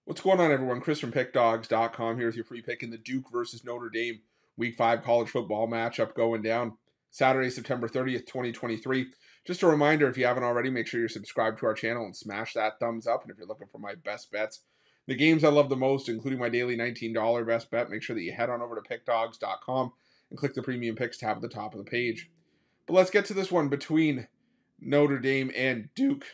What's going on, everyone? Chris from Pickdawgz.com here with your free pick in the Duke versus Notre Dame Week 5 college football matchup going down Saturday, September 30th, 2023. Just a reminder, if you haven't already, make sure you're subscribed to our channel and smash that thumbs up. And if you're looking for my best bets, the games I love the most, including my daily $19 best bet, make sure that you head on over to Pickdawgz.com and click the premium picks tab at the top of the page. But let's get to this one between Notre Dame and Duke.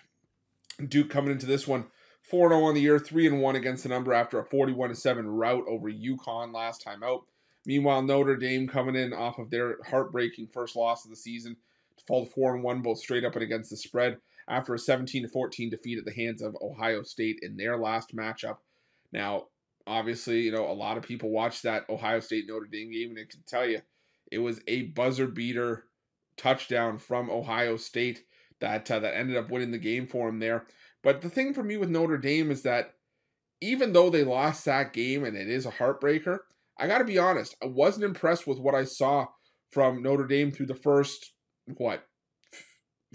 Duke coming into this one 4-0 on the year, 3-1 against the number after a 41-7 rout over UConn last time out. Meanwhile, Notre Dame coming in off of their heartbreaking first loss of the season to fall to 4-1 both straight up and against the spread after a 17-14 defeat at the hands of Ohio State in their last matchup. Now, obviously, a lot of people watched that Ohio State-Notre Dame game, and I can tell you, it was a buzzer-beater touchdown from Ohio State that ended up winning the game for them there. But the thing for me with Notre Dame is that even though they lost that game and it is a heartbreaker, I got to be honest, I wasn't impressed with what I saw from Notre Dame through the first,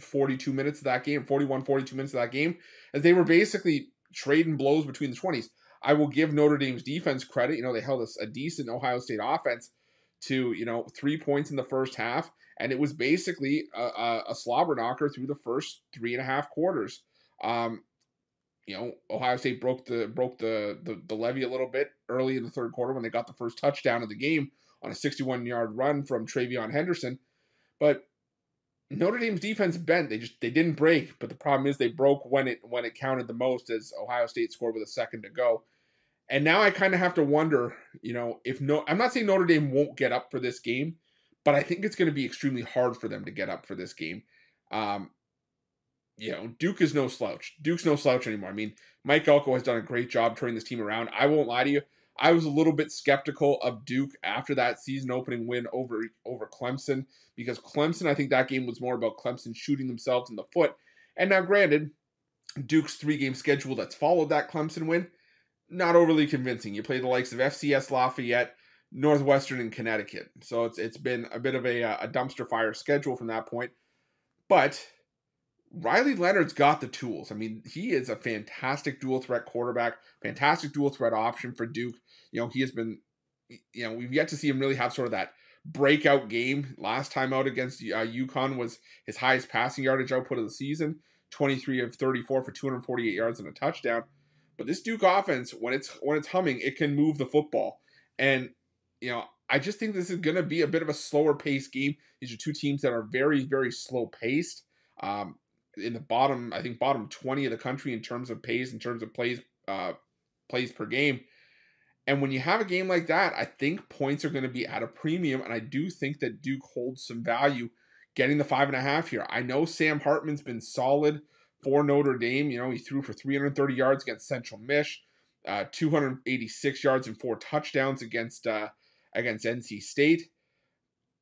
42 minutes of that game, 41, 42 minutes of that game, as they were basically trading blows between the 20s. I will give Notre Dame's defense credit. They held a decent Ohio State offense to, 3 points in the first half, and it was basically a slobber knocker through the first 3.5 quarters. Ohio State broke the levee a little bit early in the third quarter when they got the first touchdown of the game on a 61-yard run from Travion Henderson. But Notre Dame's defense bent. They didn't break, but the problem is they broke when it counted the most, as Ohio State scored with a second to go. And now I kind of have to wonder, I'm not saying Notre Dame won't get up for this game, but I think it's going to be extremely hard for them to get up for this game. Duke is no slouch. Duke's no slouch anymore. I mean, Mike Elko has done a great job turning this team around. I won't lie to you. I was a little bit skeptical of Duke after that season opening win over Clemson, because Clemson, I think that game was more about Clemson shooting themselves in the foot. And now, granted, Duke's 3-game schedule that's followed that Clemson win, not overly convincing. You play the likes of FCS Lafayette, Northwestern, and Connecticut. So it's been a bit of a dumpster fire schedule from that point. But Riley Leonard's got the tools. I mean, he is a fantastic dual threat quarterback, fantastic dual threat option for Duke. He has been, we've yet to see him really have sort of that breakout game. Last time out against UConn was his highest passing yardage output of the season, 23 of 34 for 248 yards and a touchdown. But this Duke offense, when it's humming, it can move the football. And, I just think this is going to be a bit of a slower paced game. These are two teams that are very, very slow paced. In the bottom 20 of the country in terms of pace, in terms of plays per game. And when you have a game like that, I think points are going to be at a premium, and I do think that Duke holds some value getting the 5.5 here. I know Sam Hartman's been solid for Notre Dame. He threw for 330 yards against Central Mich, 286 yards and 4 touchdowns against NC State.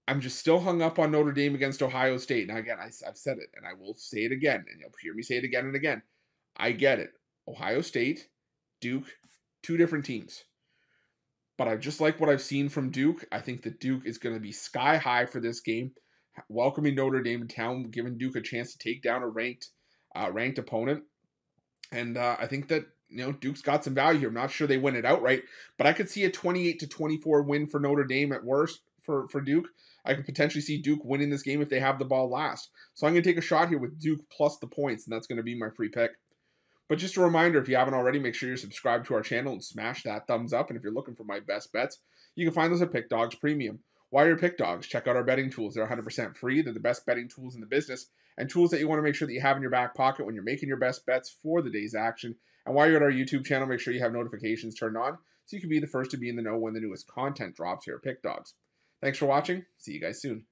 I'm just still hung up on Notre Dame against Ohio State. Now, again, I've said it, and I will say it again, and you'll hear me say it again and again. I get it. Ohio State, Duke, two different teams. But I just like what I've seen from Duke. I think that Duke is going to be sky high for this game, welcoming Notre Dame to town, giving Duke a chance to take down a ranked opponent. And I think that Duke's got some value here. I'm not sure they win it outright, but I could see a 28-24 win for Notre Dame at worst for Duke. I could potentially see Duke winning this game if they have the ball last. So I'm going to take a shot here with Duke plus the points, and that's going to be my free pick. But just a reminder, if you haven't already, make sure you're subscribed to our channel and smash that thumbs up. And if you're looking for my best bets, you can find those at Pick Dawgz Premium. While you're Pick Dawgz, check out our betting tools. They're 100% free. They're the best betting tools in the business, and tools that you want to make sure that you have in your back pocket when you're making your best bets for the day's action. And while you're at our YouTube channel, make sure you have notifications turned on so you can be the first to be in the know when the newest content drops here at Pick Dawgz. Thanks for watching. See you guys soon.